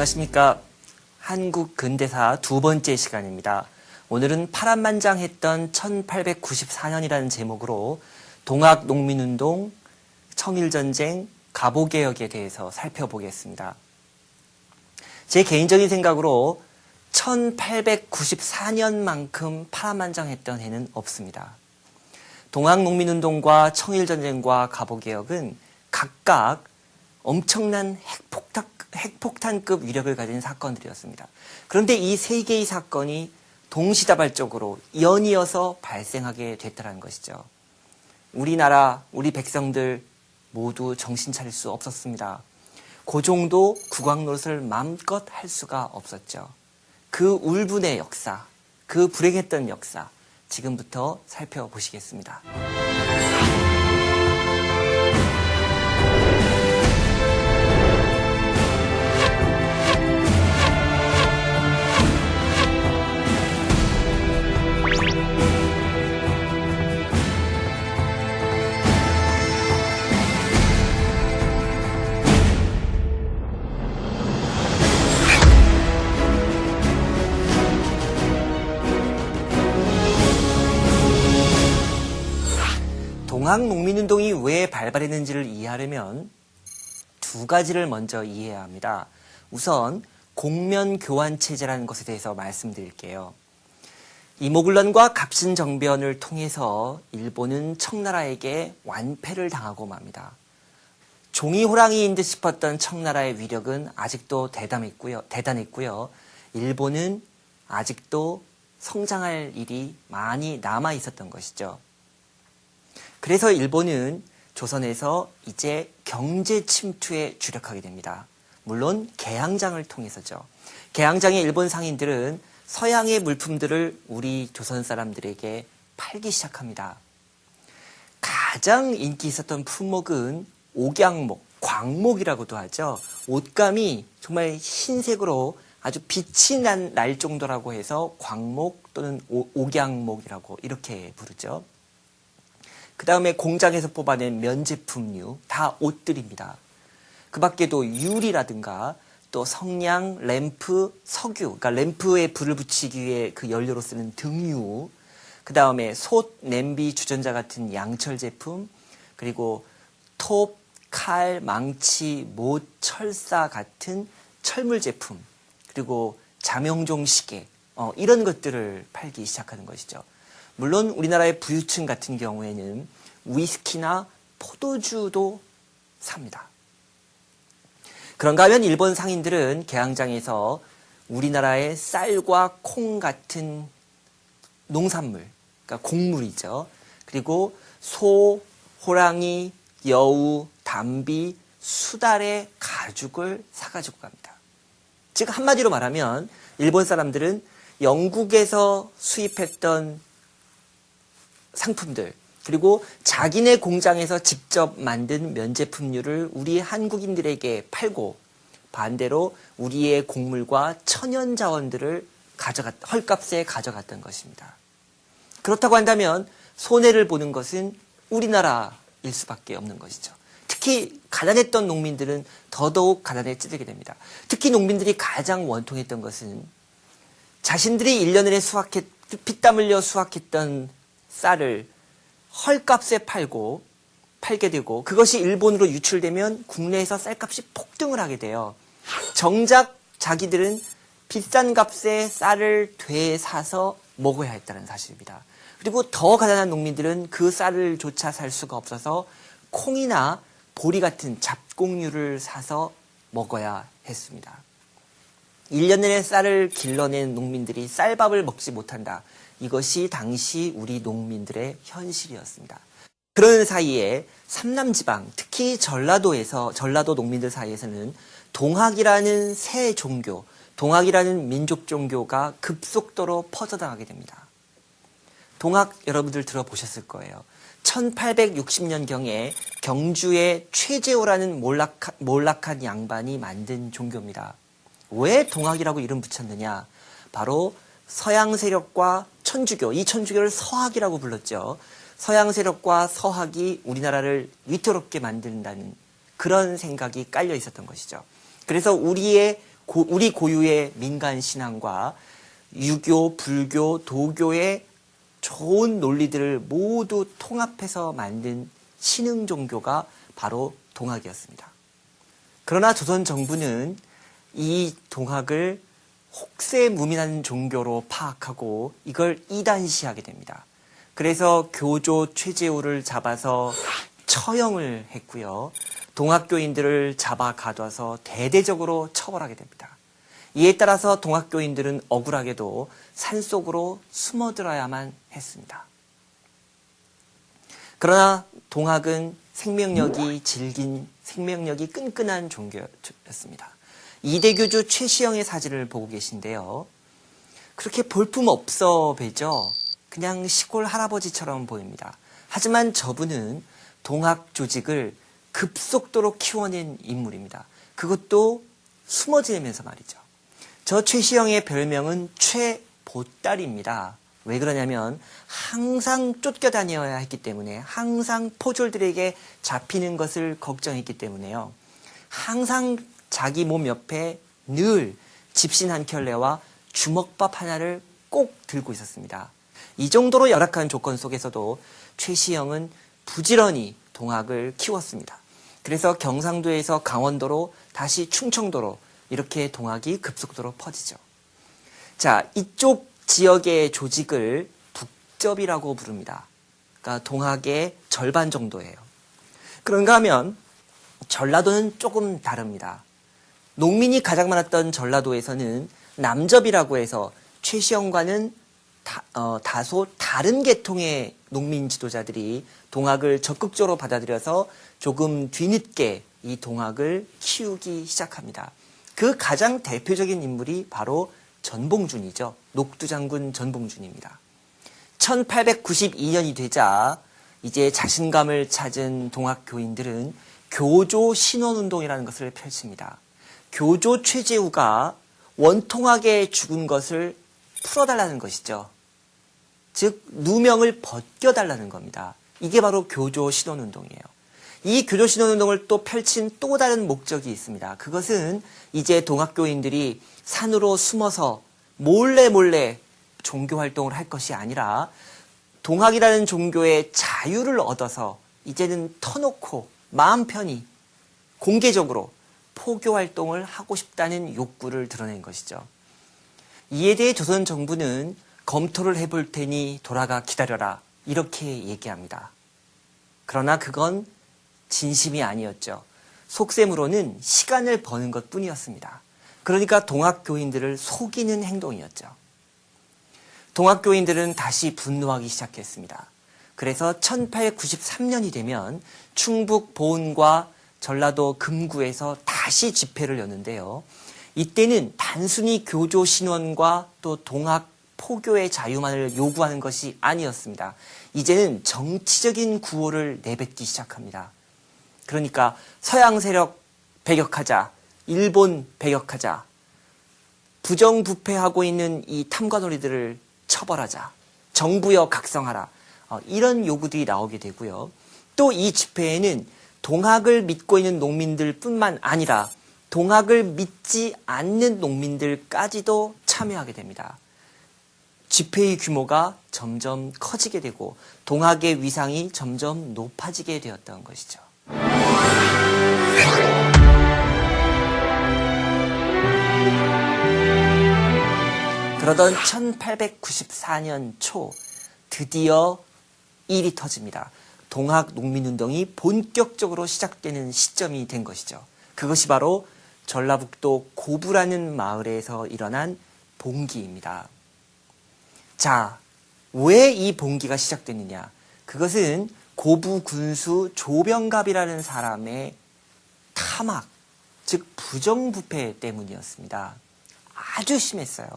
안녕하십니까. 한국 근대사 두 번째 시간입니다. 오늘은 파란만장했던 1894년이라는 제목으로 동학농민운동, 청일전쟁, 갑오개혁에 대해서 살펴보겠습니다. 제 개인적인 생각으로 1894년만큼 파란만장했던 해는 없습니다. 동학농민운동과 청일전쟁과 갑오개혁은 각각 엄청난 핵폭탄급 위력을 가진 사건들이었습니다. 그런데 이 세 개의 사건이 동시다발적으로 연이어서 발생하게 됐다는 것이죠. 우리나라, 우리 백성들 모두 정신 차릴 수 없었습니다. 그 정도 국왕 노릇을 마음껏 할 수가 없었죠. 그 울분의 역사, 그 불행했던 역사, 지금부터 살펴보시겠습니다. 동학농민운동이 왜 발발했는지를 이해하려면 두 가지를 먼저 이해해야 합니다. 우선 공면교환체제라는 것에 대해서 말씀드릴게요. 이모군란과 갑신정변을 통해서 일본은 청나라에게 완패를 당하고 맙니다. 종이호랑이인 듯 싶었던 청나라의 위력은 아직도 대단했고요. 일본은 아직도 성장할 일이 많이 남아 있었던 것이죠. 그래서 일본은 조선에서 이제 경제 침투에 주력하게 됩니다. 물론 개항장을 통해서죠. 개항장의 일본 상인들은 서양의 물품들을 우리 조선 사람들에게 팔기 시작합니다. 가장 인기 있었던 품목은 옥양목, 광목이라고도 하죠. 옷감이 정말 흰색으로 아주 빛이 날 정도라고 해서 광목 또는 옥양목이라고 이렇게 부르죠. 그 다음에 공장에서 뽑아낸 면제품류, 다 옷들입니다. 그 밖에도 유리라든가 또 성냥, 램프, 석유, 그러니까 램프에 불을 붙이기 위해 그 연료로 쓰는 등유, 그 다음에 솥, 냄비, 주전자 같은 양철 제품, 그리고 톱, 칼, 망치, 못, 철사 같은 철물 제품, 그리고 자명종 시계, 이런 것들을 팔기 시작하는 것이죠. 물론 우리나라의 부유층 같은 경우에는 위스키나 포도주도 삽니다. 그런가 하면 일본 상인들은 개항장에서 우리나라의 쌀과 콩 같은 농산물, 그러니까 곡물이죠. 그리고 소, 호랑이, 여우, 담비, 수달의 가죽을 사가지고 갑니다. 즉 한마디로 말하면 일본 사람들은 영국에서 수입했던 상품들, 그리고 자기네 공장에서 직접 만든 면제품류를 우리 한국인들에게 팔고 반대로 우리의 곡물과 천연자원들을 헐값에 가져갔던 것입니다. 그렇다고 한다면 손해를 보는 것은 우리나라일 수밖에 없는 것이죠. 특히 가난했던 농민들은 더더욱 가난에 찌들게 됩니다. 특히 농민들이 가장 원통했던 것은 자신들이 1년 내내 피땀 흘려 수확했던 쌀을 헐값에 팔게 되고 그것이 일본으로 유출되면 국내에서 쌀값이 폭등을 하게 돼요. 정작 자기들은 비싼 값에 쌀을 되사서 먹어야 했다는 사실입니다. 그리고 더 가난한 농민들은 그 쌀을 조차 살 수가 없어서 콩이나 보리 같은 잡곡류를 사서 먹어야 했습니다. 1년 내내 쌀을 길러낸 농민들이 쌀밥을 먹지 못한다. 이것이 당시 우리 농민들의 현실이었습니다. 그런 사이에 삼남지방, 특히 전라도 농민들 사이에서는 동학이라는 새 종교, 동학이라는 민족 종교가 급속도로 퍼져나가게 됩니다. 동학 여러분들 들어보셨을 거예요. 1860년경에 경주의 최재호라는 몰락한 양반이 만든 종교입니다. 왜 동학이라고 이름 붙였느냐? 바로 서양 세력과 천주교, 이 천주교를 서학이라고 불렀죠. 서양 세력과 서학이 우리나라를 위태롭게 만든다는 그런 생각이 깔려 있었던 것이죠. 그래서 우리의 우리 고유의 민간 신앙과 유교, 불교, 도교의 좋은 논리들을 모두 통합해서 만든 신흥 종교가 바로 동학이었습니다. 그러나 조선 정부는 이 동학을 혹세무민한 종교로 파악하고 이걸 이단시하게 됩니다. 그래서 교조 최재우를 잡아서 처형을 했고요. 동학교인들을 잡아 가둬서 대대적으로 처벌하게 됩니다. 이에 따라서 동학교인들은 억울하게도 산속으로 숨어들어야만 했습니다. 그러나 동학은 생명력이 질긴, 생명력이 끈끈한 종교였습니다. 이대교주 최시영의 사진을 보고 계신데요. 그렇게 볼품 없어 보이죠? 그냥 시골 할아버지처럼 보입니다. 하지만 저분은 동학 조직을 급속도로 키워낸 인물입니다. 그것도 숨어 지내면서 말이죠. 저 최시영의 별명은 최보따리입니다. 왜 그러냐면 항상 쫓겨다녀야 했기 때문에, 항상 포졸들에게 잡히는 것을 걱정했기 때문에요. 항상 자기 몸 옆에 늘 집신 한 켤레와 주먹밥 하나를 꼭 들고 있었습니다. 이 정도로 열악한 조건 속에서도 최시영은 부지런히 동학을 키웠습니다. 그래서 경상도에서 강원도로 다시 충청도로 이렇게 동학이 급속도로 퍼지죠. 자, 이쪽 지역의 조직을 북접이라고 부릅니다. 그러니까 동학의 절반 정도예요. 그런가 하면 전라도는 조금 다릅니다. 농민이 가장 많았던 전라도에서는 남접이라고 해서 최시영과는 다소 다른 계통의 농민 지도자들이 동학을 적극적으로 받아들여서 조금 뒤늦게 이 동학을 키우기 시작합니다. 그 가장 대표적인 인물이 바로 전봉준이죠. 녹두장군 전봉준입니다. 1892년이 되자 이제 자신감을 찾은 동학교인들은 교조 신원운동이라는 것을 펼칩니다. 교조 최재우가 원통하게 죽은 것을 풀어달라는 것이죠. 즉 누명을 벗겨달라는 겁니다. 이게 바로 교조 신원운동이에요. 이 교조 신원운동을 또 펼친 또 다른 목적이 있습니다. 그것은 이제 동학교인들이 산으로 숨어서 몰래 종교활동을 할 것이 아니라 동학이라는 종교의 자유를 얻어서 이제는 터놓고 마음 편히 공개적으로 포교활동을 하고 싶다는 욕구를 드러낸 것이죠. 이에 대해 조선 정부는 검토를 해볼 테니 돌아가 기다려라 이렇게 얘기합니다. 그러나 그건 진심이 아니었죠. 속셈으로는 시간을 버는 것뿐이었습니다. 그러니까 동학교인들을 속이는 행동이었죠. 동학교인들은 다시 분노하기 시작했습니다. 그래서 1893년이 되면 충북 보은과 전라도 금구에서 다시 집회를 여는데요. 이때는 단순히 교조 신원과 또 동학 포교의 자유만을 요구하는 것이 아니었습니다. 이제는 정치적인 구호를 내뱉기 시작합니다. 그러니까 서양 세력 배격하자, 일본 배격하자, 부정부패하고 있는 이 탐관오리들을 처벌하자, 정부여 각성하라, 이런 요구들이 나오게 되고요. 또 이 집회에는 동학을 믿고 있는 농민들뿐만 아니라 동학을 믿지 않는 농민들까지도 참여하게 됩니다. 집회의 규모가 점점 커지게 되고 동학의 위상이 점점 높아지게 되었던 것이죠. 그러던 1894년 초 드디어 일이 터집니다. 동학 농민운동이 본격적으로 시작되는 시점이 된 것이죠. 그것이 바로 전라북도 고부라는 마을에서 일어난 봉기입니다. 자, 왜 이 봉기가 시작됐느냐? 그것은 고부 군수 조병갑이라는 사람의 타막, 즉 부정부패 때문이었습니다. 아주 심했어요.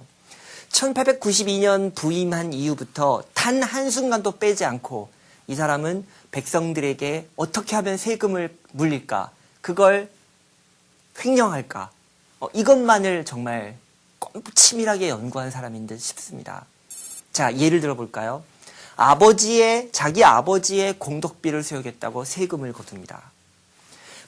1892년 부임한 이후부터 단 한순간도 빼지 않고 이 사람은 백성들에게 어떻게 하면 세금을 물릴까, 그걸 횡령할까, 이것만을 정말 치밀하게 연구한 사람인 듯 싶습니다. 자, 예를 들어볼까요? 자기 아버지의 공덕비를 세우겠다고 세금을 거둡니다.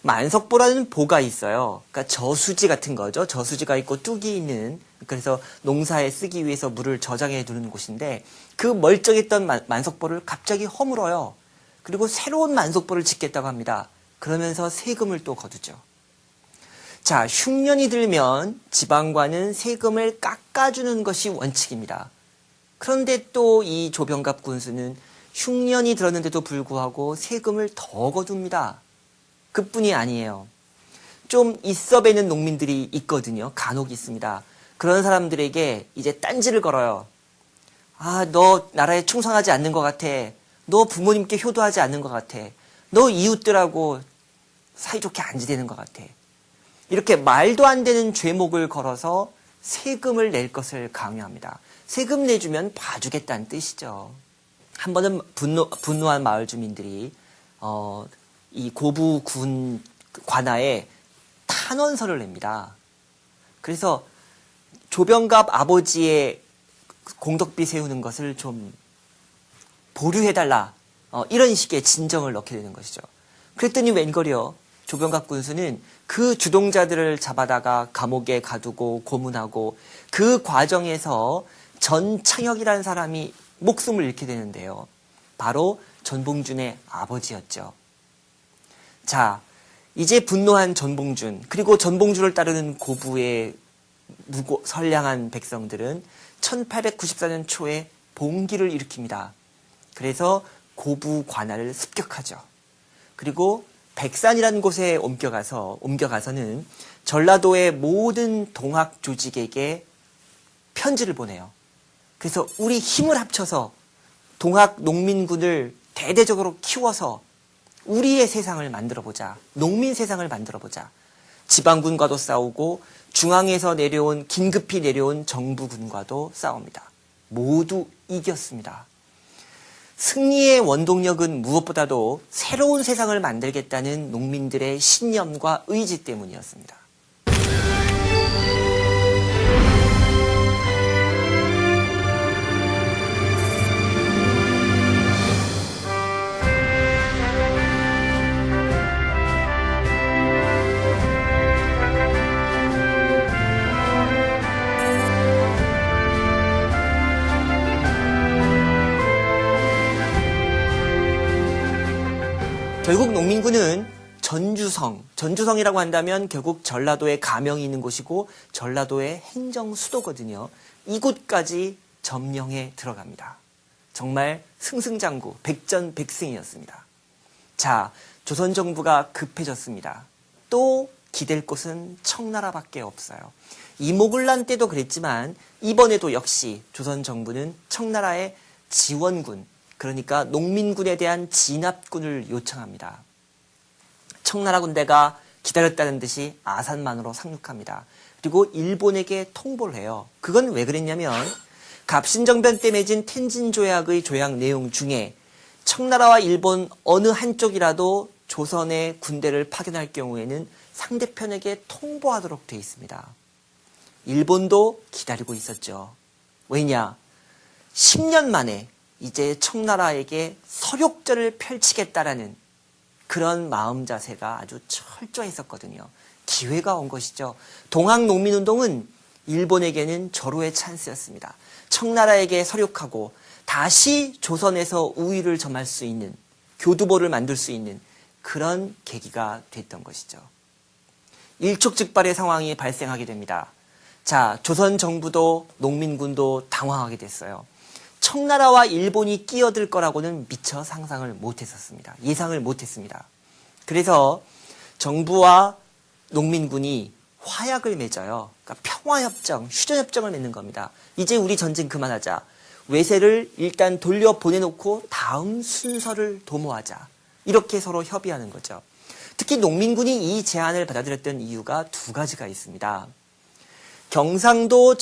만석보라는 보가 있어요. 그러니까 저수지 같은 거죠. 저수지가 있고 뚝이 있는, 그래서 농사에 쓰기 위해서 물을 저장해 두는 곳인데, 그 멀쩡했던 만석보를 갑자기 허물어요. 그리고 새로운 만석보를 짓겠다고 합니다. 그러면서 세금을 또 거두죠. 자, 흉년이 들면 지방관은 세금을 깎아주는 것이 원칙입니다. 그런데 또 이 조병갑 군수는 흉년이 들었는데도 불구하고 세금을 더 거둡니다. 그뿐이 아니에요. 좀 있어 뵈는 농민들이 있거든요. 간혹 있습니다. 그런 사람들에게 이제 딴지를 걸어요. 아, 너 나라에 충성하지 않는 것 같아. 너 부모님께 효도하지 않는 것 같아. 너 이웃들하고 사이좋게 안 지내는 것 같아. 이렇게 말도 안 되는 죄목을 걸어서 세금을 낼 것을 강요합니다. 세금 내주면 봐주겠다는 뜻이죠. 한 번은 분노한 마을 주민들이 이 고부군 관아에 탄원서를 냅니다. 그래서 조병갑 아버지의 공덕비 세우는 것을 좀 보류해달라, 이런 식의 진정을 넣게 되는 것이죠. 그랬더니 웬걸요, 조병갑 군수는 그 주동자들을 잡아다가 감옥에 가두고 고문하고, 그 과정에서 전창혁이라는 사람이 목숨을 잃게 되는데요. 바로 전봉준의 아버지였죠. 자, 이제 분노한 전봉준, 그리고 전봉준을 따르는 고부의 선량한 백성들은 1894년 초에 봉기를 일으킵니다. 그래서 고부 관할을 습격하죠. 그리고 백산이라는 곳에 옮겨가서는 전라도의 모든 동학 조직에게 편지를 보내요. 그래서 우리 힘을 합쳐서 동학 농민군을 대대적으로 키워서 우리의 세상을 만들어보자. 농민 세상을 만들어보자. 지방군과도 싸우고 중앙에서 긴급히 내려온 정부군과도 싸웁니다. 모두 이겼습니다. 승리의 원동력은 무엇보다도 새로운 세상을 만들겠다는 농민들의 신념과 의지 때문이었습니다. 결국 농민군은 전주성이라고 한다면 결국 전라도에 가명이 있는 곳이고 전라도의 행정 수도거든요. 이곳까지 점령해 들어갑니다. 정말 승승장구, 백전백승이었습니다. 자, 조선 정부가 급해졌습니다. 또 기댈 곳은 청나라밖에 없어요. 이모군란 때도 그랬지만 이번에도 역시 조선 정부는 청나라의 지원군, 그러니까 농민군에 대한 진압군을 요청합니다. 청나라 군대가 기다렸다는 듯이 아산만으로 상륙합니다. 그리고 일본에게 통보를 해요. 그건 왜 그랬냐면 갑신정변 때 맺은 텐진조약의 조약 내용 중에 청나라와 일본 어느 한쪽이라도 조선의 군대를 파견할 경우에는 상대편에게 통보하도록 되어 있습니다. 일본도 기다리고 있었죠. 왜냐? 10년 만에 이제 청나라에게 서욕전을 펼치겠다라는 그런 마음 자세가 아주 철저했었거든요. 기회가 온 것이죠. 동학농민운동은 일본에게는 절호의 찬스였습니다. 청나라에게 서욕하고 다시 조선에서 우위를 점할 수 있는, 교두보를 만들 수 있는 그런 계기가 됐던 것이죠. 일촉즉발의 상황이 발생하게 됩니다. 자, 조선 정부도 농민군도 당황하게 됐어요. 청나라와 일본이 끼어들 거라고는 미처 상상을 못했었습니다. 예상을 못했습니다. 그래서 정부와 농민군이 화약을 맺어요. 그러니까 평화협정, 휴전협정을 맺는 겁니다. 이제 우리 전쟁 그만하자. 외세를 일단 돌려보내놓고 다음 순서를 도모하자. 이렇게 서로 협의하는 거죠. 특히 농민군이 이 제안을 받아들였던 이유가 두 가지가 있습니다. 경상도,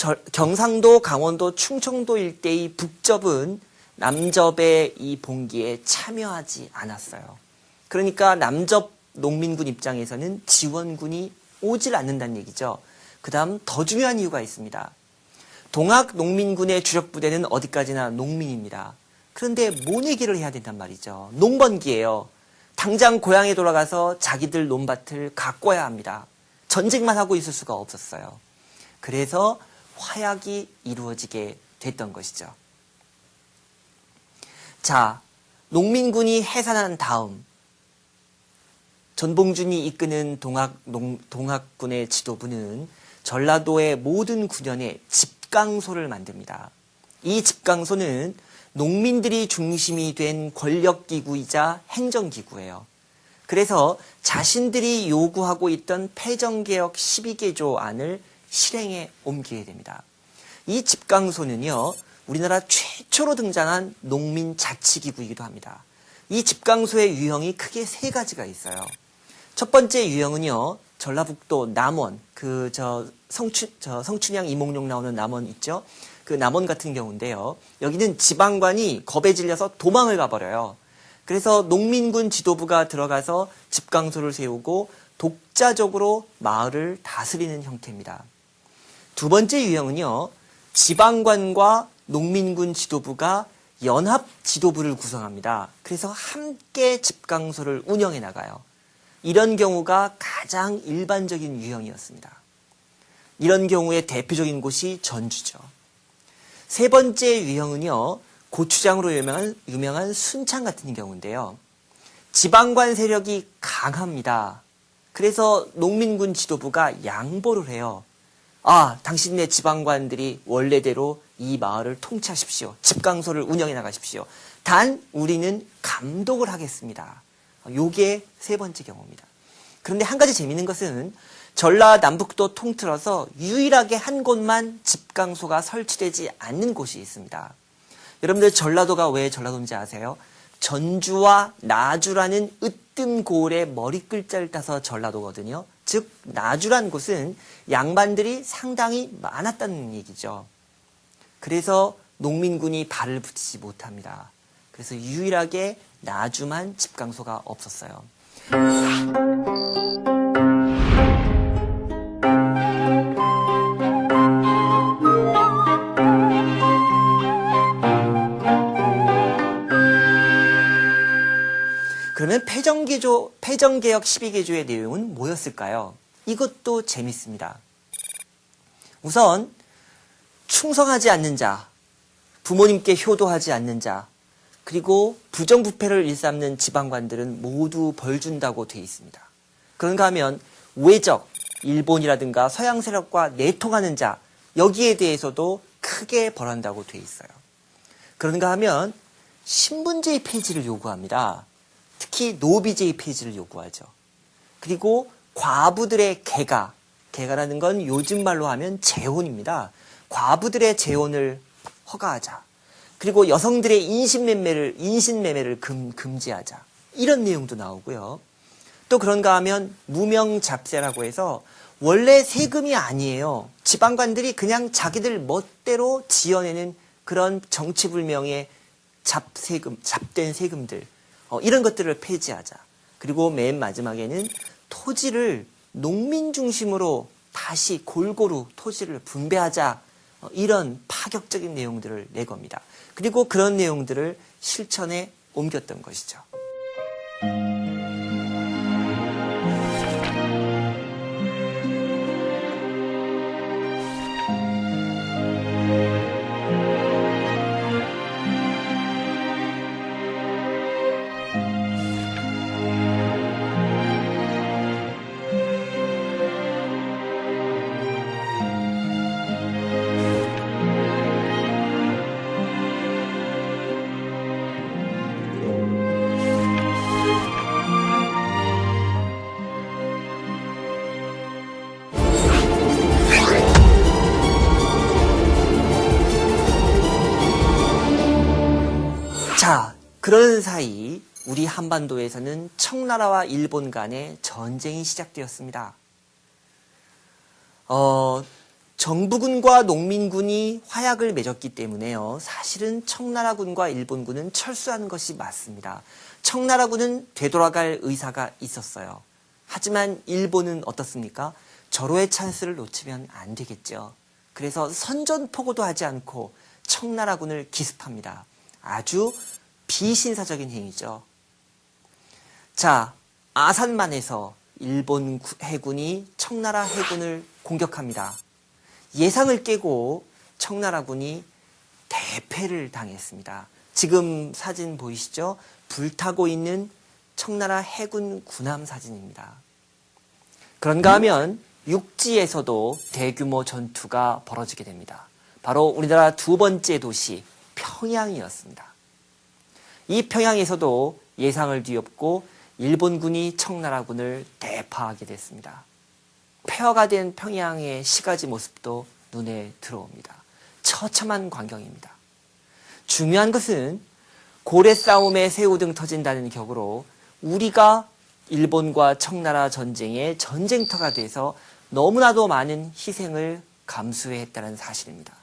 강원도, 충청도 일대의 북접은 남접의 이 봉기에 참여하지 않았어요. 그러니까 남접 농민군 입장에서는 지원군이 오질 않는다는 얘기죠. 그 다음 더 중요한 이유가 있습니다. 동학 농민군의 주력 부대는 어디까지나 농민입니다. 그런데 뭔 얘기를 해야 된단 말이죠. 농번기예요. 당장 고향에 돌아가서 자기들 논밭을 가꿔야 합니다. 전쟁만 하고 있을 수가 없었어요. 그래서 화약이 이루어지게 됐던 것이죠. 자, 농민군이 해산한 다음 전봉준이 이끄는 동학군의 지도부는 전라도의 모든 군현에 집강소를 만듭니다. 이 집강소는 농민들이 중심이 된 권력기구이자 행정기구예요. 그래서 자신들이 요구하고 있던 폐정개혁 12개조 안을 실행에 옮기게 됩니다. 이 집강소는요, 우리나라 최초로 등장한 농민자치기구이기도 합니다. 이 집강소의 유형이 크게 세 가지가 있어요. 첫 번째 유형은요, 전라북도 남원, 성춘향 이몽룡 나오는 남원 있죠? 그 남원 같은 경우인데요. 여기는 지방관이 겁에 질려서 도망을 가버려요. 그래서 농민군 지도부가 들어가서 집강소를 세우고 독자적으로 마을을 다스리는 형태입니다. 두 번째 유형은요, 지방관과 농민군 지도부가 연합 지도부를 구성합니다. 그래서 함께 집강소를 운영해 나가요. 이런 경우가 가장 일반적인 유형이었습니다. 이런 경우의 대표적인 곳이 전주죠. 세 번째 유형은요, 고추장으로 유명한 순창 같은 경우인데요. 지방관 세력이 강합니다. 그래서 농민군 지도부가 양보를 해요. 아, 당신네 지방관들이 원래대로 이 마을을 통치하십시오. 집강소를 운영해 나가십시오. 단 우리는 감독을 하겠습니다. 요게 세 번째 경우입니다. 그런데 한 가지 재미있는 것은 전라남북도 통틀어서 유일하게 한 곳만 집강소가 설치되지 않는 곳이 있습니다. 여러분들 전라도가 왜 전라도인지 아세요? 전주와 나주라는 으뜸 고을의 머리 글자를 따서 전라도거든요. 즉 나주란 곳은 양반들이 상당히 많았다는 얘기죠. 그래서 농민군이 발을 붙이지 못합니다. 그래서 유일하게 나주만 집강소가 없었어요. 그러면 폐정개혁 12개조의 내용은 뭐였을까요? 이것도 재밌습니다. 우선 충성하지 않는 자, 부모님께 효도하지 않는 자, 그리고 부정부패를 일삼는 지방관들은 모두 벌 준다고 되어 있습니다. 그런가 하면 외적, 일본이라든가 서양 세력과 내통하는 자, 여기에 대해서도 크게 벌한다고 되어 있어요. 그런가 하면 신분제의 폐지를 요구합니다. 특히 노비제의 폐지를 요구하죠. 그리고 과부들의 개가라는 건 요즘 말로 하면 재혼입니다. 과부들의 재혼을 허가하자. 그리고 여성들의 인신매매를 금지하자. 이런 내용도 나오고요. 또 그런가 하면 무명잡세라고 해서 원래 세금이 아니에요. 지방관들이 그냥 자기들 멋대로 지어내는 그런 정치불명의 잡된 세금들. 이런 것들을 폐지하자. 그리고 맨 마지막에는 토지를 농민 중심으로 다시 골고루 토지를 분배하자. 이런 파격적인 내용들을 내겁니다. 그리고 그런 내용들을 실천에 옮겼던 것이죠. 자, 그런 사이 우리 한반도에서는 청나라와 일본 간의 전쟁이 시작되었습니다. 정부군과 농민군이 화약을 맺었기 때문에요. 사실은 청나라군과 일본군은 철수하는 것이 맞습니다. 청나라군은 되돌아갈 의사가 있었어요. 하지만 일본은 어떻습니까? 절호의 찬스를 놓치면 안 되겠죠. 그래서 선전포고도 하지 않고 청나라군을 기습합니다. 아주 비신사적인 행위죠. 자, 아산만에서 일본 해군이 청나라 해군을 공격합니다. 예상을 깨고 청나라군이 대패를 당했습니다. 지금 사진 보이시죠? 불타고 있는 청나라 해군 군함 사진입니다. 그런가 하면 육지에서도 대규모 전투가 벌어지게 됩니다. 바로 우리나라 두 번째 도시 평양이었습니다. 이 평양에서도 예상을 뒤엎고 일본군이 청나라군을 대파하게 됐습니다. 폐허가 된 평양의 시가지 모습도 눈에 들어옵니다. 처참한 광경입니다. 중요한 것은 고래 싸움에 새우등 터진다는 격으로 우리가 일본과 청나라 전쟁의 전쟁터가 돼서 너무나도 많은 희생을 감수해야 했다는 사실입니다.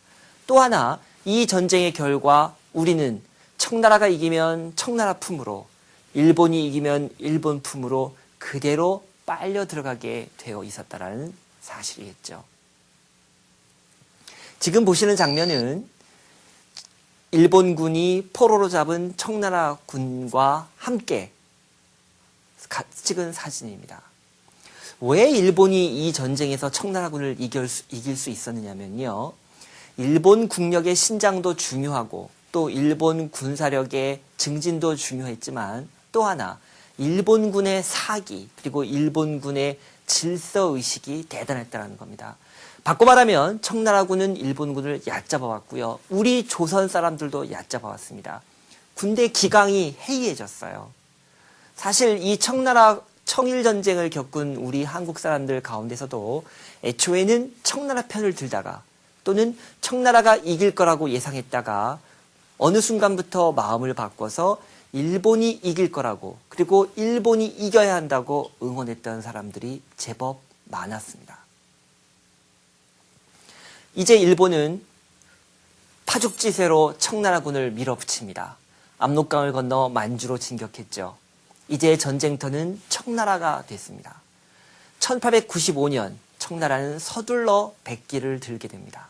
또 하나, 이 전쟁의 결과 우리는 청나라가 이기면 청나라 품으로, 일본이 이기면 일본 품으로 그대로 빨려 들어가게 되어 있었다는 사실이겠죠. 지금 보시는 장면은 일본군이 포로로 잡은 청나라 군과 함께 찍은 사진입니다. 왜 일본이 이 전쟁에서 청나라군을 이길 수 있었느냐면요. 일본 국력의 신장도 중요하고 또 일본 군사력의 증진도 중요했지만 또 하나 일본군의 사기 그리고 일본군의 질서의식이 대단했다는 겁니다. 바꿔 말하면 청나라군은 일본군을 얕잡아왔고요. 우리 조선 사람들도 얕잡아왔습니다. 군대 기강이 해이해졌어요. 사실 이 청일전쟁을 겪은 우리 한국 사람들 가운데서도 애초에는 청나라 편을 들다가 또는 청나라가 이길 거라고 예상했다가 어느 순간부터 마음을 바꿔서 일본이 이길 거라고 그리고 일본이 이겨야 한다고 응원했던 사람들이 제법 많았습니다. 이제 일본은 파죽지세로 청나라군을 밀어붙입니다. 압록강을 건너 만주로 진격했죠. 이제 전쟁터는 청나라가 됐습니다. 1895년 청나라는 서둘러 백기를 들게 됩니다.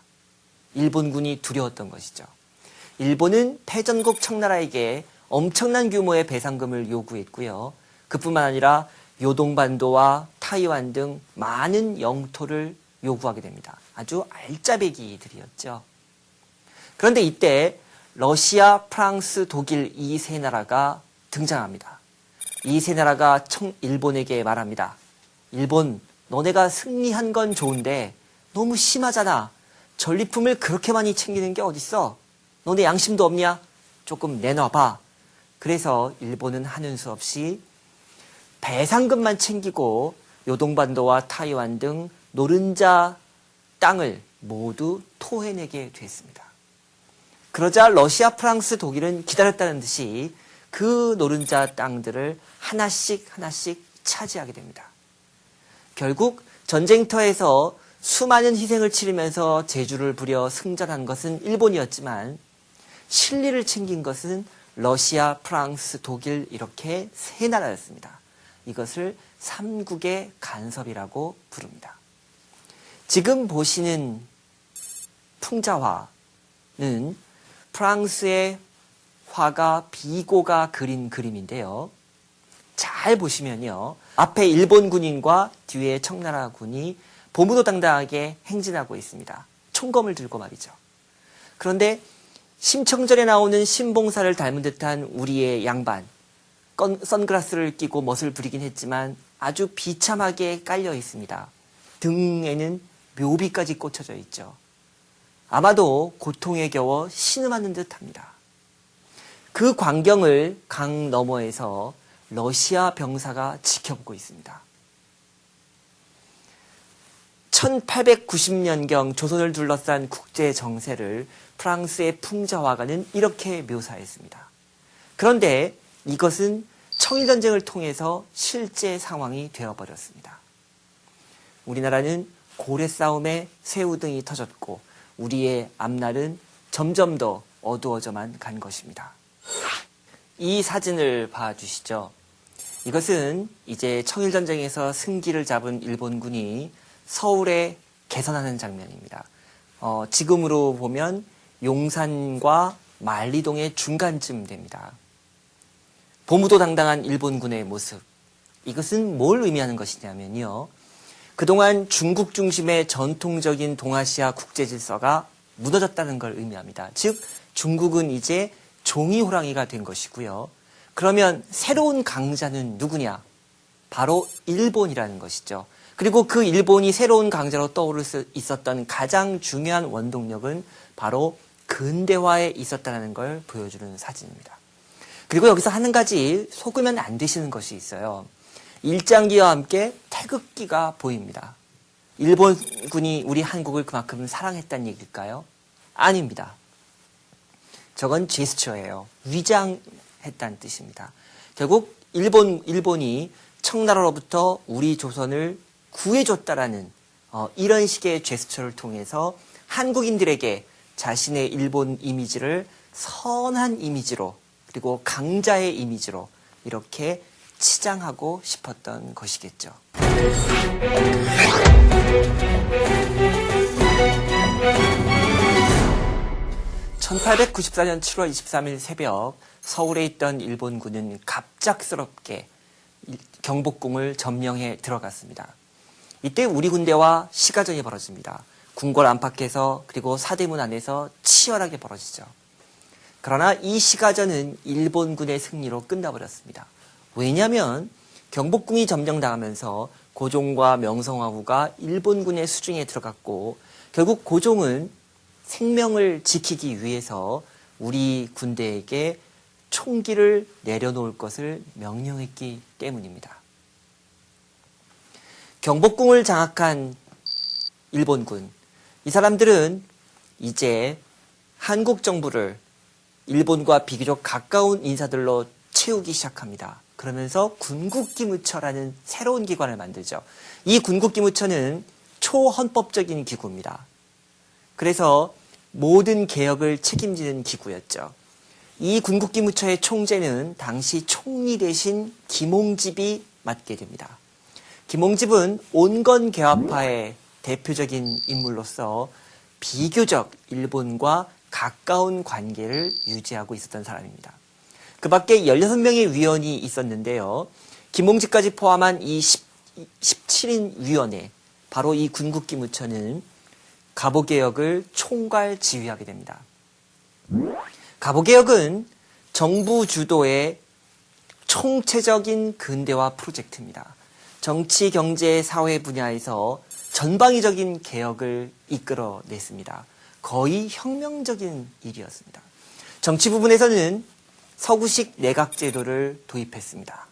일본군이 두려웠던 것이죠. 일본은 패전국 청나라에게 엄청난 규모의 배상금을 요구했고요. 그뿐만 아니라 요동반도와 타이완 등 많은 영토를 요구하게 됩니다. 아주 알짜배기들이었죠. 그런데 이때 러시아, 프랑스, 독일 이 세 나라가 등장합니다. 이 세 나라가 일본에게 말합니다. 일본, 너네가 승리한 건 좋은데 너무 심하잖아. 전리품을 그렇게 많이 챙기는 게 어딨어? 너네 양심도 없냐? 조금 내놔봐. 그래서 일본은 하는 수 없이 배상금만 챙기고 요동반도와 타이완 등 노른자 땅을 모두 토해내게 됐습니다. 그러자 러시아, 프랑스, 독일은 기다렸다는 듯이 그 노른자 땅들을 하나씩 차지하게 됩니다. 결국 전쟁터에서 수많은 희생을 치르면서 제주를 부려 승전한 것은 일본이었지만 실리를 챙긴 것은 러시아, 프랑스, 독일 이렇게 세 나라였습니다. 이것을 삼국의 간섭이라고 부릅니다. 지금 보시는 풍자화는 프랑스의 화가 비고가 그린 그림인데요. 잘 보시면요. 앞에 일본 군인과 뒤에 청나라 군이 보무도당당하게 행진하고 있습니다. 총검을 들고 말이죠. 그런데 심청전에 나오는 신봉사를 닮은 듯한 우리의 양반, 선글라스를 끼고 멋을 부리긴 했지만 아주 비참하게 깔려 있습니다. 등에는 묘비까지 꽂혀져 있죠. 아마도 고통에 겨워 신음하는 듯합니다. 그 광경을 강 너머에서 러시아 병사가 지켜보고 있습니다. 1890년경 조선을 둘러싼 국제 정세를 프랑스의 풍자화가는 이렇게 묘사했습니다. 그런데 이것은 청일전쟁을 통해서 실제 상황이 되어버렸습니다. 우리나라는 고래 싸움에 새우등이 터졌고 우리의 앞날은 점점 더 어두워져만 간 것입니다. 이 사진을 봐주시죠. 이것은 이제 청일전쟁에서 승기를 잡은 일본군이 서울에 개선하는 장면입니다. 지금으로 보면 용산과 만리동의 중간쯤 됩니다. 보무도당당한 일본군의 모습, 이것은 뭘 의미하는 것이냐면요. 그동안 중국 중심의 전통적인 동아시아 국제 질서가 무너졌다는 걸 의미합니다. 즉 중국은 이제 종이 호랑이가 된 것이고요. 그러면 새로운 강자는 누구냐? 바로 일본이라는 것이죠. 그리고 그 일본이 새로운 강자로 떠오를 수 있었던 가장 중요한 원동력은 바로 근대화에 있었다는 걸 보여주는 사진입니다. 그리고 여기서 한 가지 속으면 안 되시는 것이 있어요. 일장기와 함께 태극기가 보입니다. 일본군이 우리 한국을 그만큼 사랑했다는 얘기일까요? 아닙니다. 저건 제스처예요. 위장했다는 뜻입니다. 결국 일본이 청나라로부터 우리 조선을 구해줬다라는 이런 식의 제스처를 통해서 한국인들에게 자신의 일본 이미지를 선한 이미지로 그리고 강자의 이미지로 이렇게 치장하고 싶었던 것이겠죠. 1894년 7월 23일 새벽 서울에 있던 일본군은 갑작스럽게 경복궁을 점령해 들어갔습니다. 이때 우리 군대와 시가전이 벌어집니다. 궁궐 안팎에서 그리고 사대문 안에서 치열하게 벌어지죠. 그러나 이 시가전은 일본군의 승리로 끝나버렸습니다. 왜냐하면 경복궁이 점령당하면서 고종과 명성황후가 일본군의 수중에 들어갔고 결국 고종은 생명을 지키기 위해서 우리 군대에게 총기를 내려놓을 것을 명령했기 때문입니다. 경복궁을 장악한 일본군, 이 사람들은 이제 한국 정부를 일본과 비교적 가까운 인사들로 채우기 시작합니다. 그러면서 군국기무처라는 새로운 기관을 만들죠. 이 군국기무처는 초헌법적인 기구입니다. 그래서 모든 개혁을 책임지는 기구였죠. 이 군국기무처의 총재는 당시 총리 대신 김홍집이 맡게 됩니다. 김홍집은 온건개화파의 대표적인 인물로서 비교적 일본과 가까운 관계를 유지하고 있었던 사람입니다. 그 밖에 16명의 위원이 있었는데요. 김홍집까지 포함한 이 17인 위원회, 바로 이 군국기무처는 갑오개혁을 총괄 지휘하게 됩니다. 갑오개혁은 정부 주도의 총체적인 근대화 프로젝트입니다. 정치, 경제, 사회 분야에서 전방위적인 개혁을 이끌어냈습니다. 거의 혁명적인 일이었습니다. 정치 부분에서는 서구식 내각제도를 도입했습니다.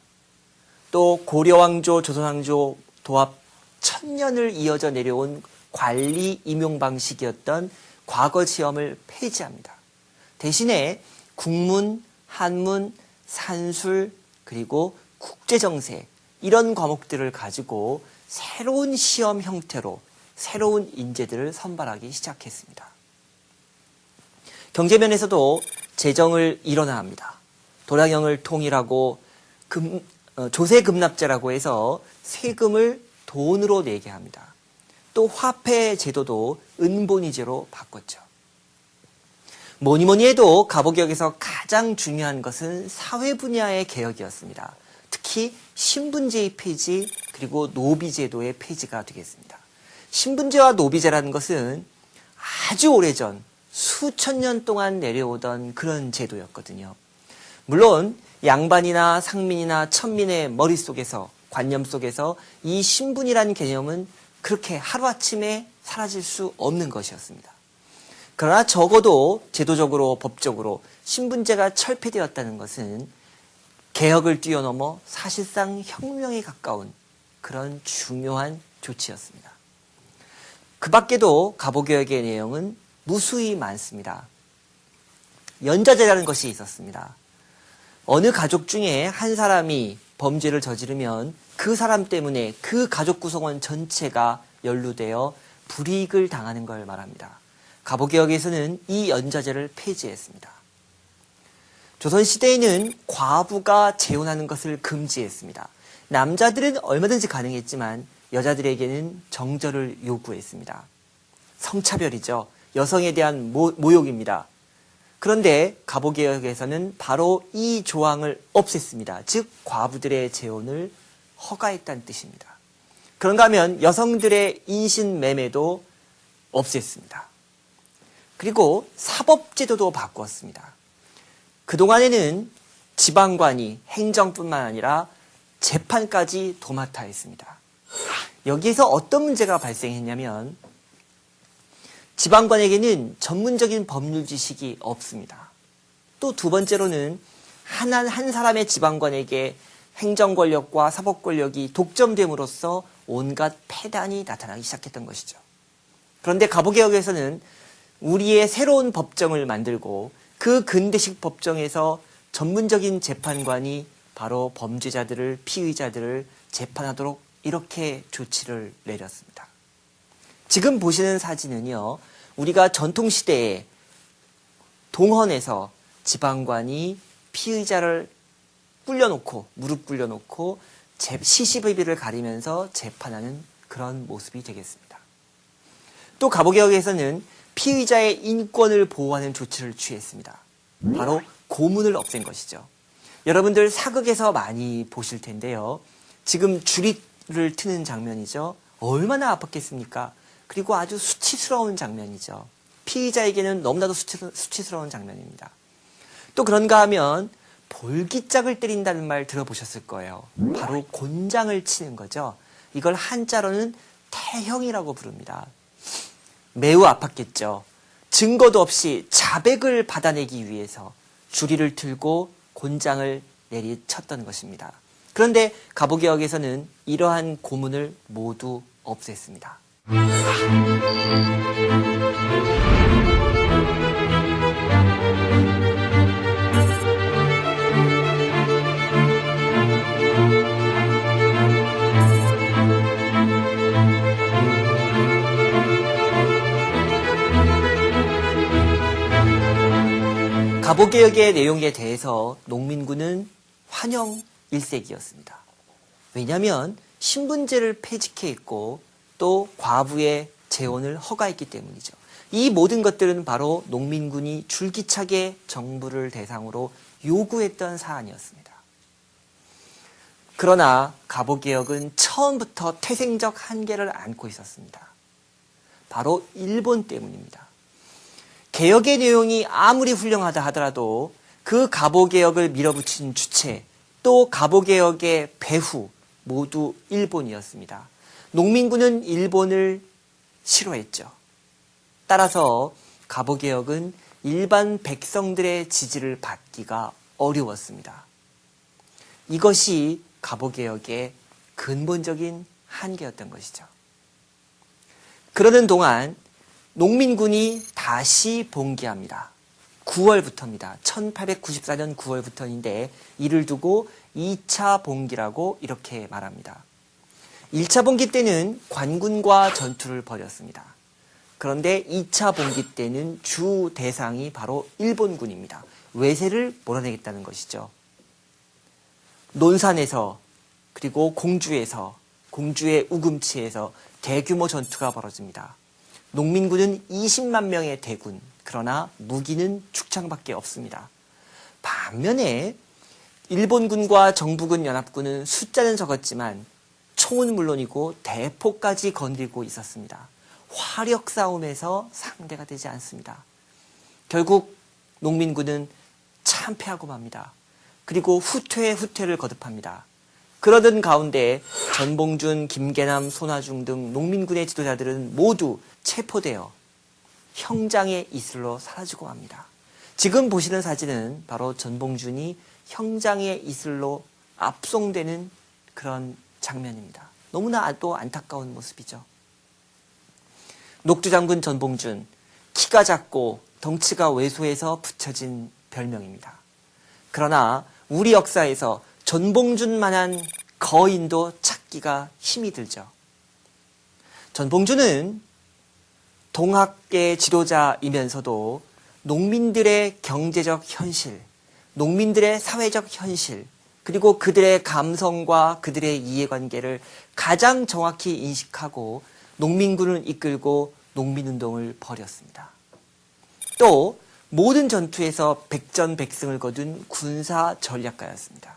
또 고려왕조, 조선왕조 도합 1000년을 이어져 내려온 관리 임용 방식이었던 과거 시험을 폐지합니다. 대신에 국문, 한문, 산술, 그리고 국제정세 이런 과목들을 가지고 새로운 시험 형태로 새로운 인재들을 선발하기 시작했습니다. 경제면에서도 재정을 일원화합니다. 도량형을 통일하고 조세금납제라고 해서 세금을 돈으로 내게 합니다. 또 화폐 제도도 은본위제로 바꿨죠. 뭐니 해도 갑오개혁에서 가장 중요한 것은 사회 분야의 개혁이었습니다. 특히 신분제의 폐지 그리고 노비제도의 폐지가 되겠습니다. 신분제와 노비제라는 것은 아주 오래전 수천 년 동안 내려오던 그런 제도였거든요. 물론 양반이나 상민이나 천민의 머릿속에서 관념 속에서 이 신분이라는 개념은 그렇게 하루아침에 사라질 수 없는 것이었습니다. 그러나 적어도 제도적으로 법적으로 신분제가 철폐되었다는 것은 개혁을 뛰어넘어 사실상 혁명에 가까운 그런 중요한 조치였습니다. 그 밖에도 갑오개혁의 내용은 무수히 많습니다. 연좌제라는 것이 있었습니다. 어느 가족 중에 한 사람이 범죄를 저지르면 그 사람 때문에 그 가족 구성원 전체가 연루되어 불이익을 당하는 걸 말합니다. 갑오개혁에서는 이 연좌제를 폐지했습니다. 조선시대에는 과부가 재혼하는 것을 금지했습니다. 남자들은 얼마든지 가능했지만 여자들에게는 정절을 요구했습니다. 성차별이죠. 여성에 대한 모욕입니다. 그런데 갑오개혁에서는 바로 이 조항을 없앴습니다. 즉 과부들의 재혼을 허가했다는 뜻입니다. 그런가 하면 여성들의 인신매매도 없앴습니다. 그리고 사법제도도 바꾸었습니다. 그동안에는 지방관이 행정뿐만 아니라 재판까지 도맡아 했습니다. 여기에서 어떤 문제가 발생했냐면 지방관에게는 전문적인 법률 지식이 없습니다. 또 두 번째로는 한 사람의 지방관에게 행정 권력과 사법 권력이 독점됨으로써 온갖 폐단이 나타나기 시작했던 것이죠. 그런데 가보개혁에서는 우리의 새로운 법정을 만들고 그 근대식 법정에서 전문적인 재판관이 바로 범죄자들을, 피의자들을 재판하도록 이렇게 조치를 내렸습니다. 지금 보시는 사진은요, 우리가 전통시대에 동헌에서 지방관이 피의자를 꿇려놓고, 무릎 꿇려놓고 시시비비를 가리면서 재판하는 그런 모습이 되겠습니다. 또 가보개혁에서는 피의자의 인권을 보호하는 조치를 취했습니다. 바로 고문을 없앤 것이죠. 여러분들 사극에서 많이 보실 텐데요. 지금 주리를 트는 장면이죠. 얼마나 아팠겠습니까? 그리고 아주 수치스러운 장면이죠. 피의자에게는 너무나도 수치스러운 장면입니다. 또 그런가 하면 볼기짝을 때린다는 말 들어보셨을 거예요. 바로 곤장을 치는 거죠. 이걸 한자로는 태형이라고 부릅니다. 매우 아팠겠죠. 증거도 없이 자백을 받아내기 위해서 주리를 틀고 곤장을 내리쳤던 것입니다. 그런데 가보개혁에서는 이러한 고문을 모두 없앴습니다. 가보개혁의 내용에 대해서 농민군은 환영 일색이었습니다. 왜냐하면 신분제를 폐지했고 또 과부의 재혼을 허가했기 때문이죠. 이 모든 것들은 바로 농민군이 줄기차게 정부를 대상으로 요구했던 사안이었습니다. 그러나 가보개혁은 처음부터 태생적 한계를 안고 있었습니다. 바로 일본 때문입니다. 개혁의 내용이 아무리 훌륭하다 하더라도 그 가보개혁을 밀어붙인 주체, 또 가보개혁의 배후 모두 일본이었습니다. 농민군은 일본을 싫어했죠. 따라서 가보개혁은 일반 백성들의 지지를 받기가 어려웠습니다. 이것이 가보개혁의 근본적인 한계였던 것이죠. 그러는 동안 농민군이 다시 봉기합니다. 9월부터입니다. 1894년 9월부터인데 이를 두고 2차 봉기라고 이렇게 말합니다. 1차 봉기 때는 관군과 전투를 벌였습니다. 그런데 2차 봉기 때는 주 대상이 바로 일본군입니다. 외세를 몰아내겠다는 것이죠. 논산에서 그리고 공주에서, 공주의 우금치에서 대규모 전투가 벌어집니다. 농민군은 20만 명의 대군, 그러나 무기는 축창밖에 없습니다. 반면에 일본군과 정부군 연합군은 숫자는 적었지만 총은 물론이고 대포까지 건들고 있었습니다. 화력 싸움에서 상대가 되지 않습니다. 결국 농민군은 참패하고 맙니다. 그리고 후퇴를 거듭합니다. 그러던 가운데 전봉준, 김계남, 손아중 등 농민군의 지도자들은 모두 체포되어 형장의 이슬로 사라지고 맙니다. 지금 보시는 사진은 바로 전봉준이 형장의 이슬로 압송되는 그런 장면입니다. 너무나 또 안타까운 모습이죠. 녹두장군 전봉준, 키가 작고 덩치가 왜소해서 붙여진 별명입니다. 그러나 우리 역사에서 전봉준만한 거인도 찾기가 힘이 들죠. 전봉준은 동학계 지도자이면서도 농민들의 경제적 현실, 농민들의 사회적 현실, 그리고 그들의 감성과 그들의 이해관계를 가장 정확히 인식하고 농민군을 이끌고 농민운동을 벌였습니다. 또 모든 전투에서 백전백승을 거둔 군사 전략가였습니다.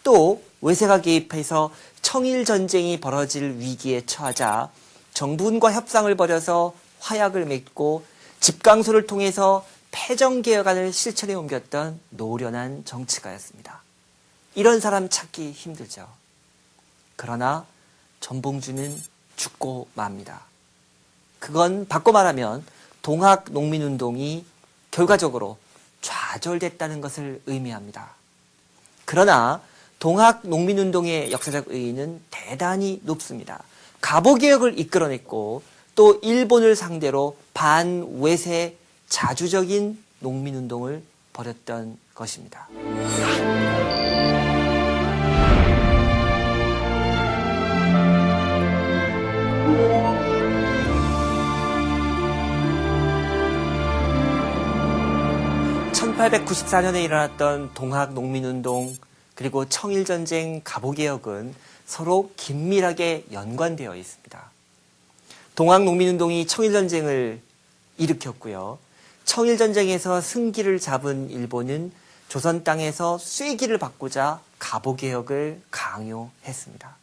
또 외세가 개입해서 청일전쟁이 벌어질 위기에 처하자 정부군과 협상을 벌여서 화약을 맺고 집강소를 통해서 패정개혁안을 실천에 옮겼던 노련한 정치가였습니다. 이런 사람 찾기 힘들죠. 그러나 전봉주는 죽고 맙니다. 그건 바꿔 말하면 동학농민운동이 결과적으로 좌절됐다는 것을 의미합니다. 그러나 동학농민운동의 역사적 의의는 대단히 높습니다. 갑오개혁을 이끌어냈고 또 일본을 상대로 반외세 자주적인 농민운동을 벌였던 것입니다. (1894년에) 일어났던 동학농민운동 그리고 청일전쟁 갑오개혁은 서로 긴밀하게 연관되어 있습니다. 동학농민운동이 청일전쟁을 일으켰고요. 청일전쟁에서 승기를 잡은 일본은 조선 땅에서 쐐기를 받고자 갑오개혁을 강요했습니다.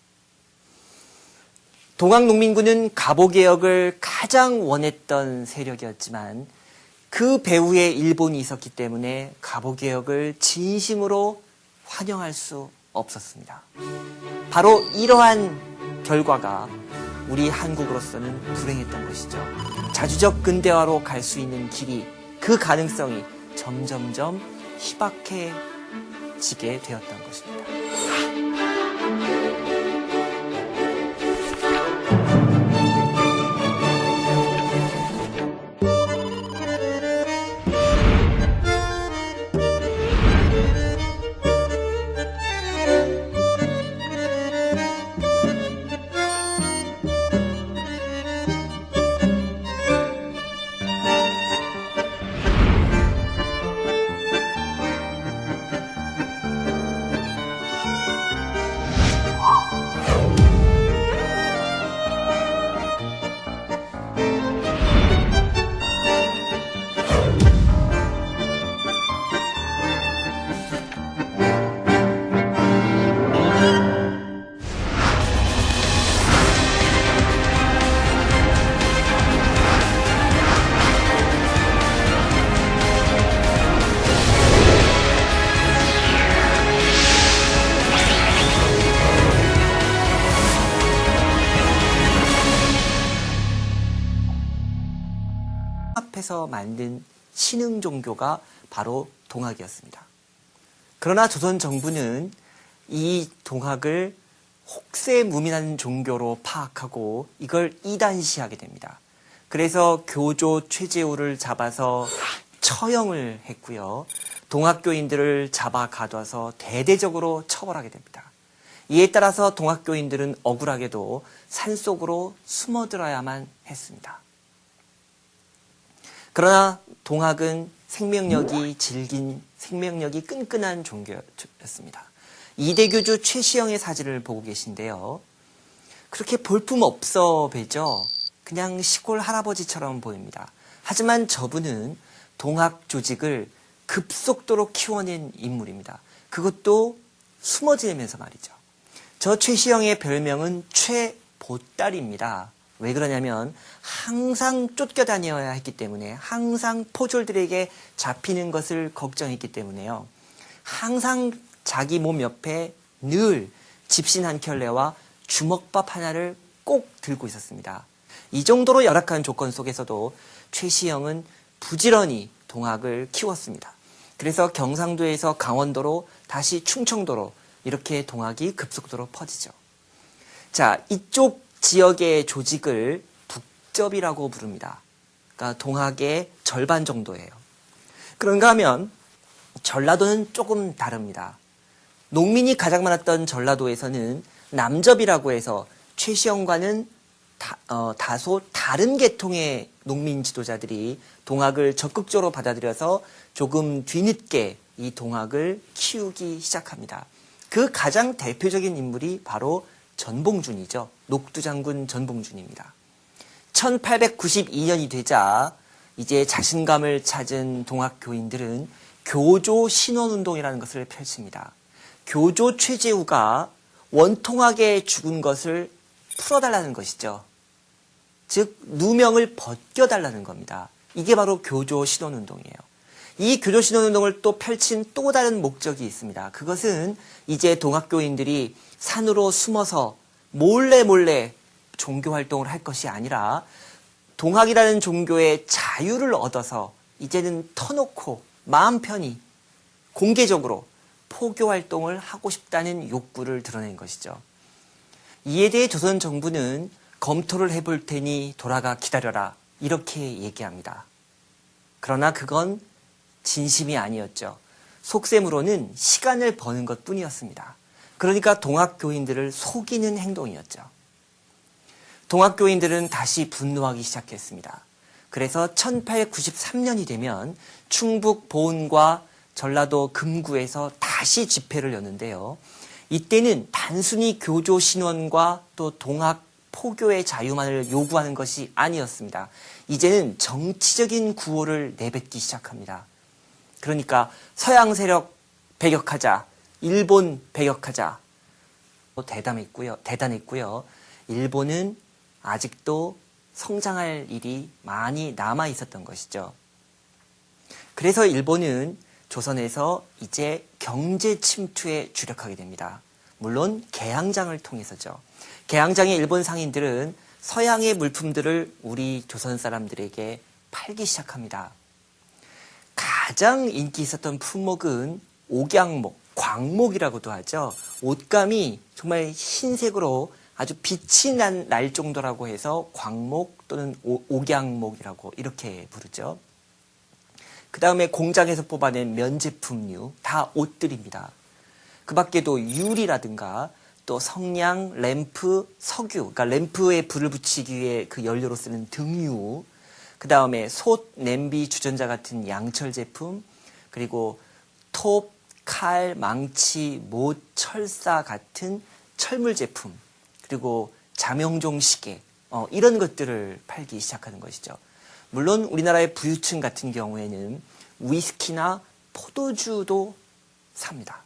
동학농민군은 갑오개혁을 가장 원했던 세력이었지만 그 배후에 일본이 있었기 때문에 갑오개혁을 진심으로 환영할 수 없었습니다. 바로 이러한 결과가 우리 한국으로서는 불행했던 것이죠. 자주적 근대화로 갈 수 있는 길이, 그 가능성이 점점점 희박해지게 되었던 것입니다. 합해서 만든 신흥 종교가 바로 동학이었습니다. 그러나 조선 정부는 이 동학을 혹세무민한 종교로 파악하고 이걸 이단시하게 됩니다. 그래서 교조 최재우를 잡아서 처형을 했고요. 동학교인들을 잡아 가둬서 대대적으로 처벌하게 됩니다. 이에 따라서 동학교인들은 억울하게도 산속으로 숨어들어야만 했습니다. 그러나 동학은 생명력이 끈끈한 종교였습니다. 이대교주 최시영의 사진을 보고 계신데요. 그렇게 볼품 없어 보이죠? 그냥 시골 할아버지처럼 보입니다. 하지만 저분은 동학 조직을 급속도로 키워낸 인물입니다. 그것도 숨어 지내면서 말이죠. 저 최시영의 별명은 최보딸입니다. 왜 그러냐면 항상 쫓겨다녀야 했기 때문에, 항상 포졸들에게 잡히는 것을 걱정했기 때문에요. 항상 자기 몸 옆에 늘 집신 한 켤레와 주먹밥 하나를 꼭 들고 있었습니다. 이 정도로 열악한 조건 속에서도 최시영은 부지런히 동학을 키웠습니다. 그래서 경상도에서 강원도로, 다시 충청도로 이렇게 동학이 급속도로 퍼지죠. 자, 이쪽 지역의 조직을 북접이라고 부릅니다. 그러니까 동학의 절반 정도예요. 그런가 하면 전라도는 조금 다릅니다. 농민이 가장 많았던 전라도에서는 남접이라고 해서 최시영과는 다소 다른 계통의 농민 지도자들이 동학을 적극적으로 받아들여서 조금 뒤늦게 이 동학을 키우기 시작합니다. 그 가장 대표적인 인물이 바로 전봉준이죠. 녹두장군 전봉준입니다. 1892년이 되자 이제 자신감을 찾은 동학교인들은 교조 신원운동이라는 것을 펼칩니다. 교조 최재우가 원통하게 죽은 것을 풀어달라는 것이죠. 즉 누명을 벗겨달라는 겁니다. 이게 바로 교조 신원운동이에요. 이 교조 신원운동을 또 펼친 또 다른 목적이 있습니다. 그것은 이제 동학교인들이 산으로 숨어서 몰래 종교활동을 할 것이 아니라 동학이라는 종교의 자유를 얻어서 이제는 터놓고 마음 편히 공개적으로 포교활동을 하고 싶다는 욕구를 드러낸 것이죠. 이에 대해 조선 정부는 검토를 해볼 테니 돌아가 기다려라 이렇게 얘기합니다. 그러나 그건 진심이 아니었죠. 속셈으로는 시간을 버는 것뿐이었습니다. 그러니까 동학교인들을 속이는 행동이었죠. 동학교인들은 다시 분노하기 시작했습니다. 그래서 1893년이 되면 충북 보은과 전라도 금구에서 다시 집회를 여는데요. 이때는 단순히 교조 신원과 또 동학 포교의 자유만을 요구하는 것이 아니었습니다. 이제는 정치적인 구호를 내뱉기 시작합니다. 그러니까 서양 세력 배격하자, 일본 배격하자. 대단했고요. 일본은 아직도 성장할 일이 많이 남아 있었던 것이죠. 그래서 일본은 조선에서 이제 경제 침투에 주력하게 됩니다. 물론 개항장을 통해서죠. 개항장의 일본 상인들은 서양의 물품들을 우리 조선 사람들에게 팔기 시작합니다. 가장 인기 있었던 품목은 옥양목, 광목이라고도 하죠. 옷감이 정말 흰색으로 아주 빛이 날 정도라고 해서 광목 또는 옥양목이라고 이렇게 부르죠. 그 다음에 공장에서 뽑아낸 면제품류, 다 옷들입니다. 그 밖에도 유리라든가 또 성냥, 램프, 석유, 그러니까 램프에 불을 붙이기 위해 그 연료로 쓰는 등유, 그 다음에 솥, 냄비, 주전자 같은 양철 제품, 그리고 톱, 칼, 망치, 못, 철사 같은 철물 제품, 그리고 자명종 시계, 이런 것들을 팔기 시작하는 것이죠. 물론 우리나라의 부유층 같은 경우에는 위스키나 포도주도 삽니다.